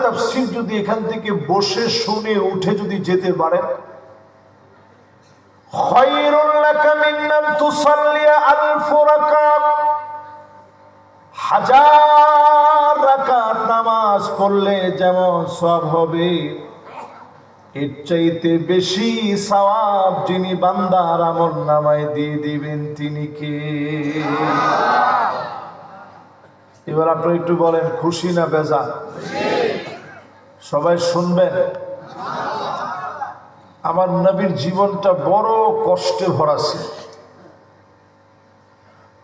তাফসীর যদি এখান থেকে বসে শুনে উঠে যদি যেতে পারেন, খায়রুল লাকা মিন আন তুসাল্লিয়া আলফ রাকাত, 1000 রাকাত নামাজ পড়লে যেমন সওয়াব হবে, এর চাইতে বেশি সওয়াব যিনি বান্দার আমলনামায় দিয়ে দিবেন তিনি কে? এবার আপনি একটু বলেন, খুশি না বেজার? সবাই শুনবেন। আমার নবীর জীবনটা বড় কষ্টে ভরা ছিল।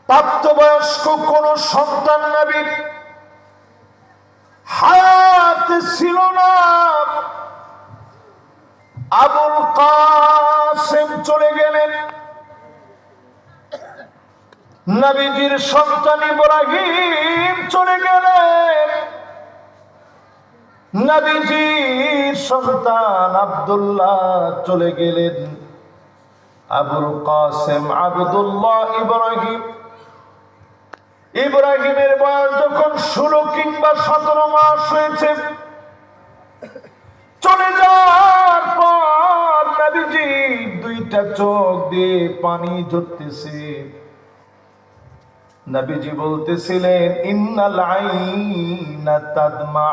প্রাপ্তবয়স্ক কোন সন্তান নবীর হায়াতে ছিল না। আবুল কাসেম চলে গেলেন, নবীজির সন্তান ইব্রাহিম চলে গেলেন, নবীজির সন্তান আব্দুল্লাহ চলে গেলেন। আবুল কাসেম আব্দুল্লাহ ইব্রাহিম, ইব্রাহিমের বয়স যখন 16 কিংবা 17 মাস হয়েছে, চলে যাওয়ার পর নবীজি দুইটা চোখ দিয়ে পানি ঝরতেছে। নবীজি বলতেছিলেন, ইন্নাল আইনা তাদমা,